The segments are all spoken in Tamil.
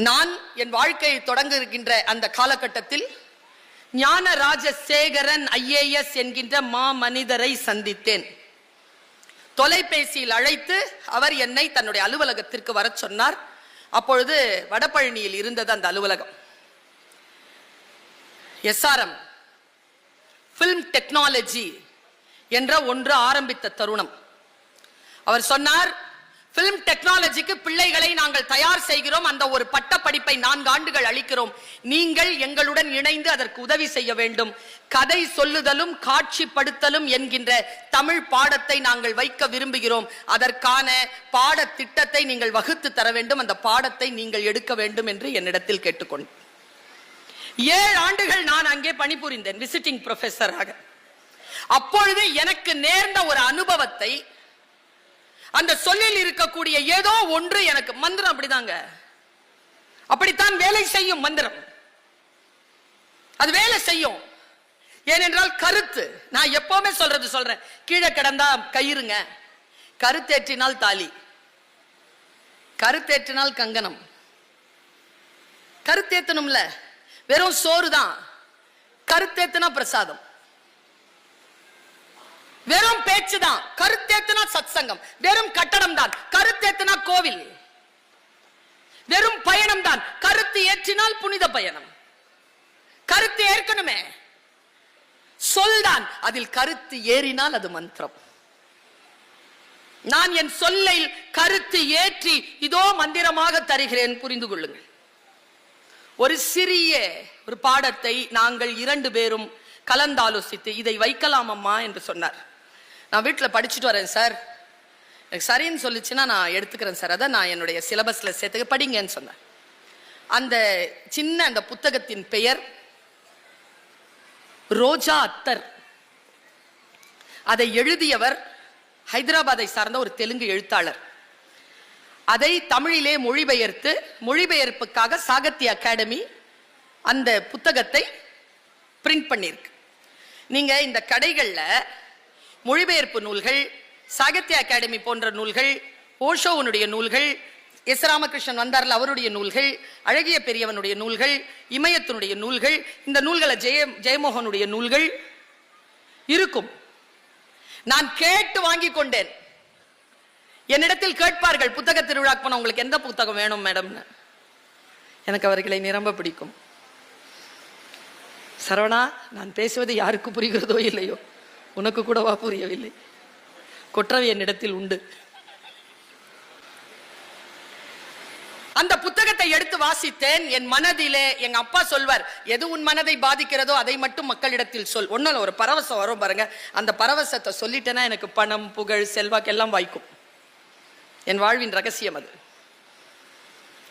நான் என் வாழ்க்கையை தொடங்க இருக்கின்ற அந்த காலகட்டத்தில் ஞானராஜசேகரன் IAS என்கின்ற மனிதரை சந்தித்தேன். தொலைபேசியில் அழைத்து அவர் என்னை தன்னுடைய அலுவலகத்திற்கு வர சொன்னார். அப்பொழுது வடபழனியில் இருந்தது அந்த அலுவலகம். SRM ஃபில்ம் டெக்னாலஜி என்ற ஒன்று ஆரம்பித்த தருணம். அவர் சொன்னார், பிலிம் டெக்னாலஜிக்கு பிள்ளைகளை நாங்கள் தயார் செய்கிறோம். அந்த ஒரு பட்ட படிப்பை 4 ஆண்டுகள் அளிக்கிறோம். நீங்கள் எங்களுடன் இணைந்து அதற்கு உதவி செய்ய வேண்டும். கதை சொல்லுதலும் காட்சிப்படுத்தலும் என்கின்ற தமிழ் பாடத்தை நாங்கள் வைக்க விரும்புகிறோம். அதற்கான பாட திட்டத்தை நீங்கள் வகுத்து தர வேண்டும். அந்த பாடத்தை நீங்கள் எடுக்க வேண்டும் என்று என்னிடத்தில் கேட்டுக்கொண்டேன். 7 ஆண்டுகள் நான் அங்கே பணிபுரிந்தேன் விசிட்டிங் ப்ரொஃபஸராக. அப்பொழுது எனக்கு நேர்ந்த ஒரு அனுபவத்தை, அந்த சொல்லில் இருக்கக்கூடிய ஏதோ ஒன்று எனக்கு, மந்திரம் அப்படிதாங்க, அப்படித்தான் வேலை செய்யும். மந்திரம் அது வேலை செய்யும். ஏனென்றால் கருத்து, நான் எப்பவுமே சொல்றேன், கீழே கிடந்தா கயிறுங்க, கருத்தேற்றினால் தாலி, கருத்தேற்றினால் கங்கணம். கருத்தேத்தணும்ல, வெறும் சோறு தான், கருத்தேத்தினா பிரசாதம். வெறும் பேச்சு தான், கருத்தேத்தினா சத்சங்கம். வெறும் கட்டடம் தான், கருத்தேத்தினா கோவில். வெறும் பயணம் தான், கருத்து ஏற்றினால் புனித பயணம். கருத்து ஏற்கனவே சொல்தான், அதில் கருத்து ஏறினால் அது மந்திரம். நான் என் சொல்லை கருத்து ஏற்றி இதோ மந்திரமாக தருகிறேன், புரிந்து கொள்ளுங்கள். ஒரு சிறிய ஒரு பாடத்தை நாங்கள் 2 பேரும் கலந்தாலோசித்து இதை வைக்கலாம் அம்மா என்று சொன்னார். நான் வீட்டில் படிச்சுட்டு வரேன் சார், எனக்கு சரின்னு சொல்லிச்சுன்னா நான் எடுத்துக்கிறேன் சார், அதை நான் என்னுடைய சிலபஸ்ல சேர்த்துக்க, படிங்கன்னு சொன்னேன். அந்த சின்ன அந்த புத்தகத்தின் பெயர் ரோஜா அத்தர். அதை எழுதியவர் ஹைதராபாத்தை சார்ந்த ஒரு தெலுங்கு எழுத்தாளர். அதை தமிழிலே மொழிபெயர்ப்புக்காக சாகித்ய அகாடமி அந்த புத்தகத்தை பிரிண்ட் பண்ணியிருக்கு. நீங்க இந்த கடைகள்ல மொழிபெயர்ப்பு நூல்கள், சாகித்ய அகாடமி போன்ற நூல்கள், ஓஷோவனுடைய நூல்கள், எஸ் ராமகிருஷ்ணன் வந்தார்ல அவருடைய நூல்கள், அழகிய பெரியவனுடைய நூல்கள், இமயத்தினுடைய நூல்கள், இந்த நூல்களை ஜெயமோகனுடைய நூல்கள் இருக்கும். நான் கேட்டு வாங்கி கொண்டேன். என்னிடத்தில் கேட்பார்கள், புத்தக திருவிழாக்கு போன உங்களுக்கு எந்த புத்தகம் வேணும் மேடம்னு. எனக்கு அவர்களை நிரம்ப பிடிக்கும். சரவணா, நான் பேசுவது யாருக்கு புரிகிறதோ இல்லையோ, உனக்கு கூடவா புரியவில்லை? கொற்றவை என்னிடத்தில் உண்டு. அந்த புத்தகத்தை எடுத்து வாசித்தேன். என் மனதிலே எங்க அப்பா சொல்வார், எது உன் மனதை பாதிக்கிறதோ அதை மட்டும் மக்களிடத்தில் சொல். ஒன்னும் ஒரு பரவசம் வரும் பாருங்க, அந்த பரவசத்தை சொல்லிட்டேன்னா எனக்கு பணம், புகழ், செல்வாக்கு எல்லாம் வாய்க்கும். என் வாழ்வின் ரகசியம் அது.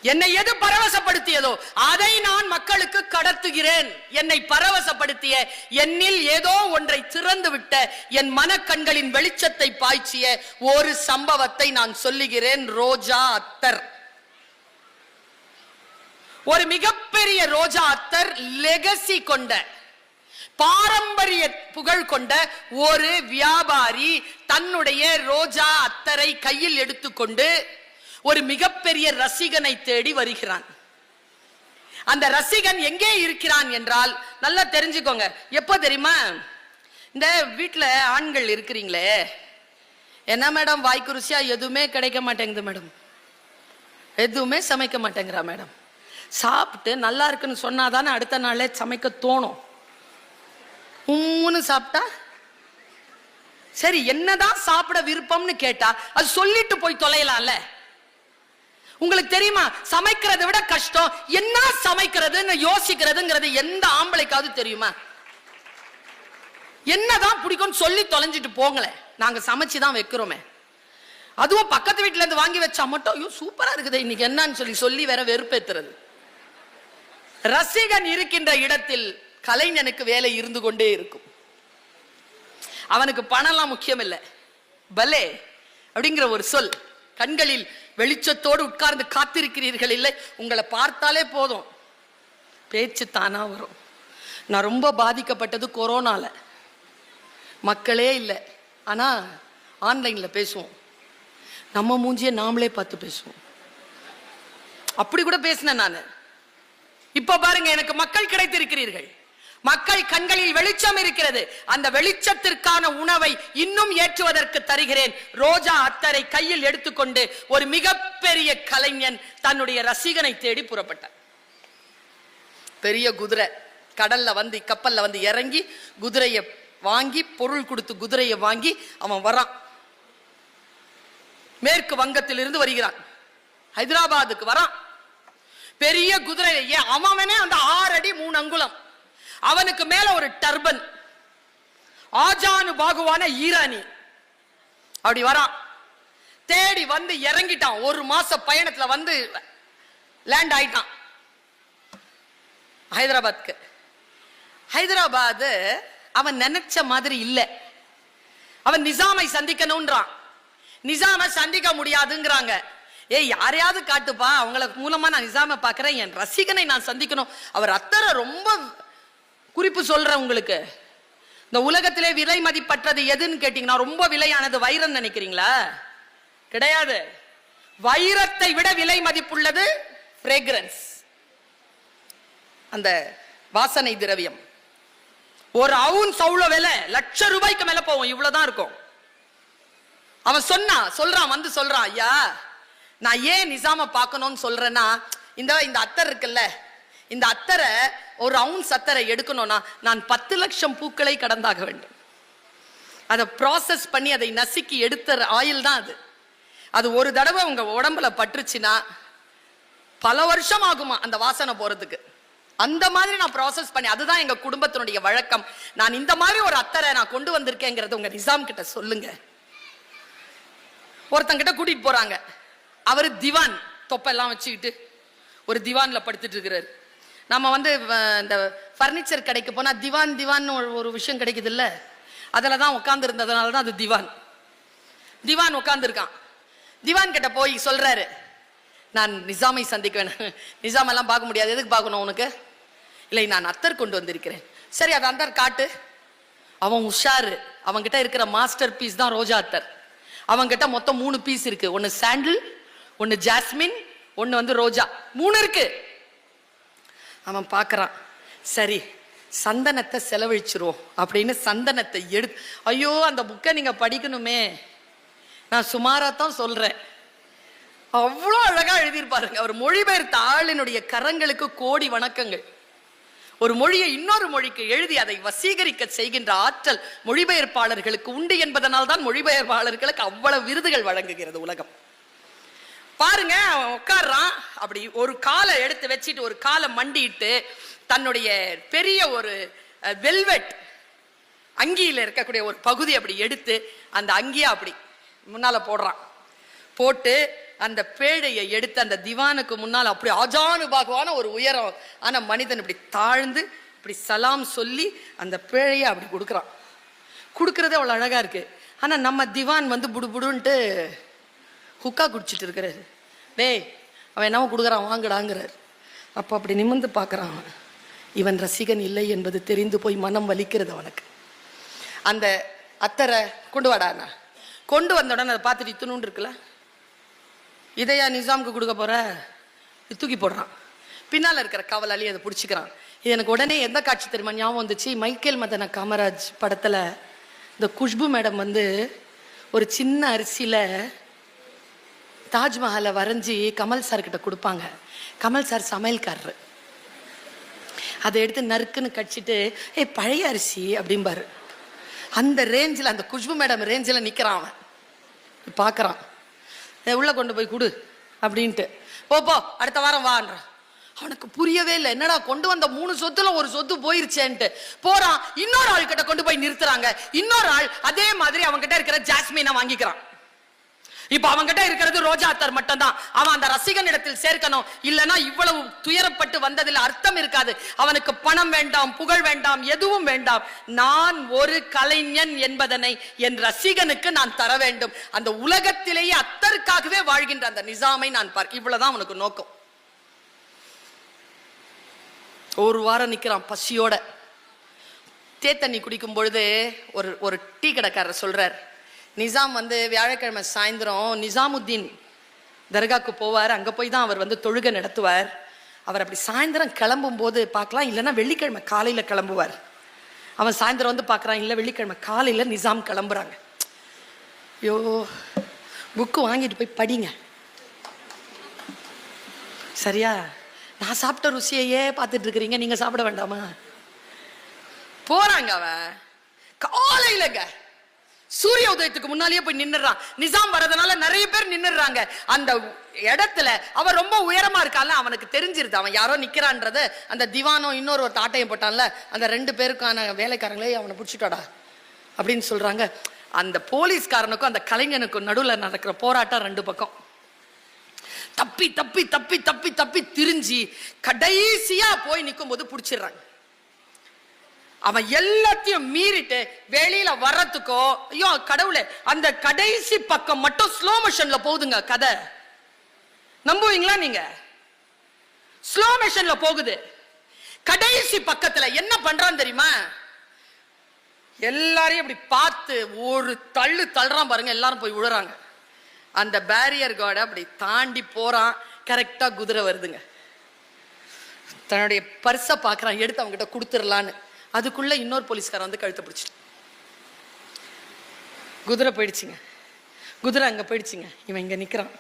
என்னை எது பரவசப்படுத்தியதோ அதை நான் மக்களுக்கு கடத்துகிறேன். என்னை பரவசப்படுத்திய, என்னில் ஏதோ ஒன்றை திறந்து விட்ட, என் மனக்கண்களின் வெளிச்சத்தை பாய்ச்சிய ஒரு சம்பவத்தை நான் சொல்லுகிறேன். ரோஜா அத்தர், ஒரு மிகப்பெரிய ரோஜா அத்தர், லெகசி கொண்ட, பாரம்பரிய புகழ் கொண்ட ஒரு வியாபாரி தன்னுடைய ரோஜா அத்தரை கையில் எடுத்துக்கொண்டு ஒரு மிகப்பெரிய ரசிகனை தேடி வருகிறான். அந்த ரசிகன் எங்கே இருக்கிறான் என்றால், நல்லா தெரிஞ்சுக்கோங்க. எப்போ தெரியுமா? இந்த வீட்டுல ஆண்கள் இருக்கிறீங்களே, என்ன மேடம் வாய்க்கு ருசியா எதுவுமே கிடைக்க மாட்டேங்குது மேடம், எதுவுமே சமைக்க மாட்டேங்கிறா மேடம், சாப்பிட்டு நல்லா இருக்குன்னு சொன்னாதானே அடுத்த நாளே சமைக்க தோணும். உம்முன்னு சாப்பிட்டா சரி, என்னதான் சாப்பிட விருப்பம்னு கேட்டா அது சொல்லிட்டு போய் தொலையலாம்ல. உங்களுக்கு தெரியுமா, சமைக்கிறதை விட கஷ்டம் என்ன சமைக்கிறதுன்னு யோசிக்கிறதுங்கிறது எந்த ஆம்பளைக்காவது தெரியுமா? என்னதான் பிடிக்கும் சொல்லி தொலைஞ்சிட்டு போங்களேன், நாங்க சமைச்சுதான் வைக்கிறோமே. அதுவும் பக்கத்து வீட்டுல இருந்து வாங்கி வச்சா மட்டும் ஐயோ சூப்பரா இருக்குது இன்னைக்கு என்னன்னு சொல்லி வேற வெறுப்பேத்துறது. ரசிகன் இருக்கின்ற இடத்தில் கலைஞனுக்கு வேலை இருந்து கொண்டே இருக்கும். அவனுக்கு பணம்லாம் முக்கியம் இல்லை, பலே அப்படிங்கிற ஒரு சொல். கண்களில் வெளிச்சத்தோடு உட்கார்ந்து காத்திருக்கிறீர்கள் இல்லை, உங்களை பார்த்தாலே போதும் பேச்சு தானா வரும். நான் ரொம்ப பாதிக்கப்பட்டது கொரோனால, மக்களே இல்லை, ஆனா ஆன்லைன்ல பேசுவோம், நம்ம மூஞ்சியை நாமளே பார்த்து பேசுவோம். அப்படி கூட பேசினேன் நான். இப்ப பாருங்க, எனக்கு மக்கள் கிடைத்திருக்கிறீர்கள். மக்கள் கண்களில் வெளிச்சம் இருக்கிறது. அந்த வெளிச்சத்திற்கான உணவை இன்னும் ஏற்றுவதற்கு தருகிறேன். ரோஜா அத்தரை கையில் எடுத்துக்கொண்டு ஒரு மிகப்பெரிய கலைஞன் தன்னுடைய ரசிகனை தேடி புறப்பட்டார். பெரிய குதிரை கடல்ல வந்து கப்பல்ல வந்து இறங்கி குதிரையை வாங்கி, பொருள் கொடுத்து குதிரையை வாங்கி அவன் வரான். மேற்கு வங்கத்திலிருந்து வருகிறான், ஹைதராபாத்துக்கு வரான். பெரிய குதிரையை அவனே அந்த 6 அடி 3 அங்குலம், அவனுக்கு மேல ஒரு டர்பன், ஆஜானு பாகுவான ஈரானி. அப்படி வரான், தேடி வந்து இறங்கிட்டான். 1 மாச பயணத்துல வந்து லேண்ட் ஆயிட்டான் ஹைதராபாத்க்கு. ஹைதராபாத் அவன் நினைச்ச மாதிரி இல்ல. அவன் நிசாமை சந்திக்கணும்ன்றான். நிசாமை சந்திக்க முடியாதுங்கிறாங்க. யாரையாவது காட்டுப்பா, அவங்கள மூலமா நான் நிசாமை பார்க்கிறேன், என் ரசிகனை நான் சந்திக்கணும். அவர் அத்தரை ரொம்ப குறிப்பு சொல்றேன் உங்களுக்கு. இந்த உலகத்திலே விலை மதிப்பற்றது எதுன்னு கேட்டீங்கன்னா, ரொம்ப விலையானது வைரம் நினைக்கிறீங்களா? கிடையாது. வைரத்தை விட விலை மதிப்புள்ளது ஃப்ரேக்ரன்ஸ், அந்த வாசனை திரவியம். ஒரு அவுன்ஸ் அவ்வளவு விலை, ₹1,00,000 மேல போகும். இவ்வளவுதான் இருக்கும். அவன் சொல்றான் வந்து சொல்றான், ஐயா நான் ஏன் நிசாம பார்க்கணும்னு சொல்றேன்னா, இந்த அத்தர் இருக்குல்ல, இந்த அத்தரை ஒரு அவுன்ஸ் அத்தரை எடுக்கணும்னா நான் 10 லட்சம் பூக்களை கடந்தாக வேண்டும். அதை ப்ராசஸ் பண்ணி அதை நசுக்கி எடுத்த ஆயில் தான் அது. அது ஒரு தடவை உங்க உடம்புல பட்டுருச்சுன்னா பல வருஷம் ஆகுமா அந்த வாசனை போறதுக்கு. அந்த மாதிரி நான் ப்ராசஸ் பண்ணி, அதுதான் எங்க குடும்பத்தினுடைய வழக்கம். நான் இந்த மாதிரி ஒரு அத்தரை நான் கொண்டு வந்திருக்கேங்கிறது உங்க நிசாம் கிட்ட சொல்லுங்க. ஒருத்தங்கிட்ட கூட்டிட்டு போறாங்க. அவரு திவான் தொப்பெல்லாம் வச்சுக்கிட்டு ஒரு திவான்ல படுத்துட்டு இருக்கிறாரு. நம்ம வந்து இந்த பர்னிச்சர் கடைக்கு போனா திவான் திவான் ஒரு விஷயம் கிடைக்குது இல்ல, அதுலதான் உட்கார்ந்து இருந்ததுனாலதான் அது திவான். திவான் உட்கார்ந்து இருக்கான். திவான் கிட்ட போய் சொல்றாரு, நான் நிசாமை சந்திக்க வேணும். நிசாம் எல்லாம் பார்க்க முடியாது, எதுக்கு பார்க்கணும் உனக்கு? இல்லை, நான் அத்தர் கொண்டு வந்திருக்கிறேன். சரி, அது அத்தர் காட்டு. அவன் உஷாரு. அவன்கிட்ட இருக்கிற மாஸ்டர் பீஸ் தான் ரோஜா அத்தர். அவன்கிட்ட மொத்தம் 3 பீஸ் இருக்கு. ஒன்னு சாண்டில், ஒன்னு ஜாஸ்மின், ஒன்னு வந்து ரோஜா. 3 இருக்கு. அவன் பார்க்கறான். சரி, சந்தனத்தை செலவழிச்சிருவோம் அப்படின்னு சந்தனத்தை எடுத்து, ஐயோ அந்த புக்கை நீங்க படிக்கணுமே, நான் சுமாராத்தான் சொல்றேன். அவ்வளோ அழகா எழுதியிருப்பாருங்க. அவர் மொழிபெயர்த்த ஆளினுடைய கரங்களுக்கு கோடி வணக்கங்கள். ஒரு மொழியை இன்னொரு மொழிக்கு எழுதி அதை வசீகரிக்க செய்கின்ற ஆற்றல் மொழிபெயர்ப்பாளர்களுக்கு உண்டு என்பதனால் தான் மொழிபெயர்ப்பாளர்களுக்கு அவ்வளவு விருதுகள் வழங்குகிறது உலகம். பாருங்க, உட்கார்றான். அப்படி ஒரு காலை எடுத்து வச்சுட்டு ஒரு காலை மண்டிட்டு தன்னுடைய பெரிய ஒரு வெல்வெட் அங்கியில இருக்கக்கூடிய ஒரு பகுதி அப்படி எடுத்து அந்த அங்கியை அப்படி முன்னால போடுறான். போட்டு அந்த பேழையை எடுத்து அந்த திவானுக்கு முன்னால் அப்படி ஆஜானுபாகுவான ஒரு உயரம் ஆன மனிதன் இப்படி தாழ்ந்து இப்படி சலாம் சொல்லி அந்த பேழையை அப்படி கொடுக்குறான். கொடுக்கறதே அவ்வளோ அழகா இருக்கு. ஆனா நம்ம திவான் வந்து புடுபுடுன்ட்டு ஹுக்கா குடிச்சிட்டு இருக்கிறாரு. டேய், அவன் என்னவோ கொடுக்குறான் வாங்கடாங்கிறார். அப்போ அப்படி நிமிர்ந்து பார்க்குறான். இவன் ரசிகன் இல்லை என்பது தெரிந்து போய் மனம் வலிக்கிறது அவனுக்கு. அந்த அத்தரை கொண்டு வாடாண்ணா. கொண்டு வந்த உடனே அதை பார்த்துட்டு இத்துணுன்னு இருக்குல்ல, இதையா நிசாமுக்கு கொடுக்க போற? தூக்கி போடுறான். பின்னால் இருக்கிற காவலாளி அதை பிடிச்சிக்கிறான். இது எனக்கு உடனே எந்த காட்சி தெரியுமா ஞாபகம் வந்துச்சு? மைக்கேல் மதன காமராஜ் படத்துல இந்த குஷ்பு மேடம் வந்து ஒரு சின்ன அரிசியில தாஜ்மஹாலை வரைஞ்சி கமல் சார் கிட்ட கொடுப்பாங்க. கமல் சார் சமையல்காரரு. அதை எடுத்து நறுக்குன்னு கடிச்சிட்டு பழைய அரிசி அப்படிம்பாரு. அந்த ரேஞ்சில், அந்த குஷ்பு மேடம் ரேஞ்சில் நிற்கிறான். அவன் பார்க்குறான். உள்ள கொண்டு போய் கொடு அப்படின்ட்டு, போ அடுத்த வாரம் வான்றான். அவனுக்கு புரியவே இல்லை. என்னடா கொண்டு வந்த 3 சொத்துல ஒரு சொத்து போயிருச்சேன்ட்டு போறான். இன்னொரு ஆள் கிட்ட கொண்டு போய் நிறுத்துறாங்க. இன்னொரு ஆள் அதே மாதிரி அவங்க கிட்ட இருக்கிற ஜாஸ்மினை வாங்கிக்கிறான். இப்ப அவங்கிட்ட இருக்கிறது ரோஜா அத்தர் மட்டும் தான். அவன் அந்த ரசிகன் இடத்தில் சேர்க்கணும். இல்லைன்னா இவ்வளவு துயரப்பட்டு வந்ததில் அர்த்தம் இருக்காது. அவனுக்கு பணம் வேண்டாம், புகழ் வேண்டாம், எதுவும் வேண்டாம். நான் ஒரு கலைஞன் என்பதனை என் ரசிகனுக்கு நான் தர வேண்டும். அந்த உலகத்திலேயே அத்தருக்காகவே வாழ்கின்ற அந்த நிசாமை நான் பார்க்க, இவ்வளவுதான் அவனுக்கு நோக்கம். ஒரு வாரம் நிக்கிறான் பசியோட. தேத்தண்ணி குடிக்கும் பொழுது ஒரு டீ கடைக்காரர் சொல்றார், நிசாம் வந்து வியாழக்கிழமை சாயந்தரம் நிசாமுத்தீன் தர்காக்கு போவார். அங்க போய் தான் அவர் வந்து தொழுகை நடத்துவார். அவர் அப்படி சாயந்தரம் கிளம்பும் போது பார்க்கலாம், இல்லைன்னா வெள்ளிக்கிழமை காலையில கிளம்புவார். அவன் சாயந்தரம் வந்து பார்க்குறான், இல்லை வெள்ளிக்கிழமை காலையில நிசாம் கிளம்புறாங்க. ஐயோ, புக்கு வாங்கிட்டு போய் படிங்க. சரியா? நான் சாப்பிட்ட ருசியையே பார்த்துட்டு இருக்கிறீங்க, நீங்க சாப்பிட வேண்டாமா? போறாங்க. அவன் காலையிலங்க சூரிய உதயத்துக்கு முன்னாலேயே போய் நின்னுறான். நிசாம் வரதுனால நிறைய பேர் நின்னுறாங்க அந்த இடத்துல. அவன் ரொம்ப உயரமா இருக்கான்ல, அவனுக்கு தெரிஞ்சிருது அவன் யாரோ நிக்கிறான்றது. அந்த திவானோ இன்னொரு ஒரு தாட்டையும் போட்டான்ல, அந்த 2 பேருக்கான வேலைக்காரங்களே அவனை பிடிச்சிட்டாடா அப்படின்னு சொல்றாங்க. அந்த போலீஸ்காரனுக்கும் அந்த கலைஞனுக்கும் நடுவில் நடக்கிற போராட்டம் 2 பக்கம். தப்பி தப்பி தப்பி தப்பி தப்பி திரிஞ்சி கடைசியா போய் நிற்கும் போது பிடிச்சிடுறாங்க. அவன் எல்லாத்தையும் மீறிட்டு வெளியில வர்றதுக்கோ, ஐயோ கடவுளே, அந்த கடைசி பக்கம் மட்டும் ஸ்லோ மோஷன்ல போகுதுங்க கதை. நம்புவீங்களா நீங்க? ஸ்லோ மோஷன்ல போகுது. கடைசி பக்கத்துல என்ன பண்றான் தெரியுமா? எல்லாரையும் அப்படி பார்த்து ஒரு தள்ளு தள்ளுறான் பாருங்க, எல்லாரும் போய் விழுறாங்க. அந்த பேரியர் கார்டை அப்படி தாண்டி போறான். கரெக்டா குதிரை வருதுங்க. தன்னுடைய பர்ஸை பார்க்கறான், எடுத்து அவங்க கிட்ட கொடுத்துடலான்னு. அதுக்குள்ள இன்னொரு போலீஸ்காரன் வந்து கழுத்தை பிடிச்சிட்டு, குதிரை போயிடுச்சுங்க. குதிரை அங்க போயிடுச்சுங்க. இவன் இங்க நிக்கிறான்,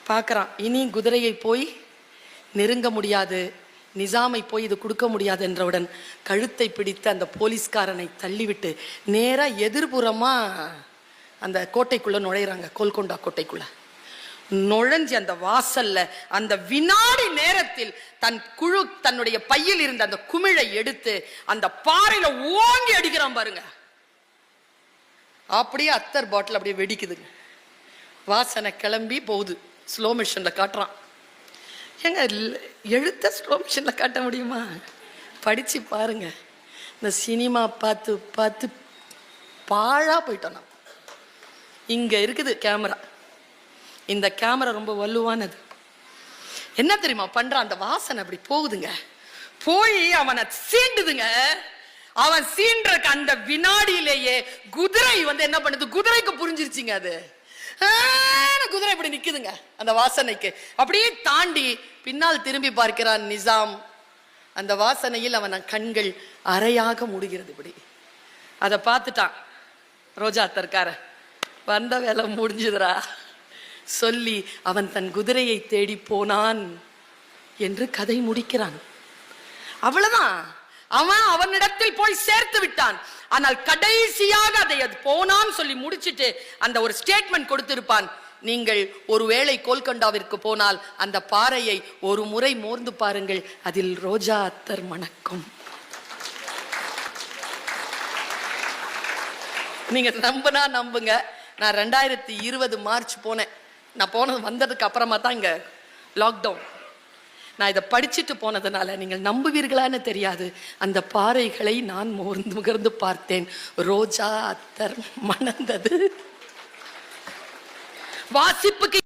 பார்க்கறான். இனி குதிரையை போய் நெருங்க முடியாது, நிசாமை போய் இது கொடுக்க முடியாது என்றவுடன் கழுத்தை பிடித்து அந்த போலீஸ்காரனை தள்ளிவிட்டு நேரா எதிர்புறமா அந்த கோட்டைக்குள்ள நுழையிறாங்க. கோல்கொண்டா கோட்டைக்குள்ள நுழைஞ்சி அந்த வாசல்ல அந்த வினாடி நேரத்தில் தன்னுடைய பையில் இருந்த அந்த குமிழை எடுத்து அந்த பாறையில ஓங்கி அடிக்கிறான் பாருங்க. அப்படியே அத்தர் பாட்டில் அப்படியே வெடிக்குதுங்க. வாசனை கிளம்பி போகுது. ஸ்லோ மோஷன்ல காட்டுறான். ஏங்க எழுத்த ஸ்லோ மோஷன்ல காட்ட முடியுமா? படிச்சு பாருங்க. இந்த சினிமா பார்த்து பார்த்து பாழா போயிட்டோம். நான் இங்க இருக்குது கேமரா. இந்த கேமரா ரொம்ப வலுவானது. என்ன தெரியுமா பண்றான்? அந்த வாசனை அப்படி போகுதுங்க, போய் அவனை சீண்டுதுங்க. அவன் சீன்றக்கு அந்த வினாடியிலேயே குதிரை வந்து என்ன பண்ணுது? குதிரைக்கு புரிஞ்சிருச்சுங்க. அது குதிரை இப்படி நிக்குதுங்க அந்த வாசனைக்கு. அப்படியே தாண்டி பின்னால் திரும்பி பார்க்கிறான் நிசாம். அந்த வாசனையில் அவன் கண்கள் அரையாக மூடுகிறது. இப்படி அதை பார்த்துட்டான் ரோஜா தற்கார. வந்த வேலை முடிஞ்சுதுரா சொல்லி அவன் தன் குதிரையை தேடி போனான் என்று கதை முடிக்கிறான். அவ்வளவுதான். அவன் அவனிடத்தில் போய் சேர்த்து விட்டான். ஆனால் கடைசியாக அதை போனான் சொல்லி முடிச்சிட்டு அந்த ஒரு ஸ்டேட்மெண்ட் கொடுத்திருப்பான். நீங்கள் ஒருவேளை கோல்கொண்டாவிற்கு போனால் அந்த பாறையை ஒரு முறை மோர்ந்து பாருங்கள், அதில் ரோஜா அத்தர் மணக்கும். நீங்க நம்புனா நம்புங்க. நான் 2020 மார்ச் போனேன். நான் வந்ததுக்கு அப்புறமா தான் இங்க லாக்டவுன். நான் இதை படிச்சுட்டு போனதுனால நீங்கள் நம்புவீர்களான்னு தெரியாது. அந்த பாறைகளை நான் முகர்ந்து பார்த்தேன். ரோஜா அத்தர் மணந்தது. வாசிப்புக்கு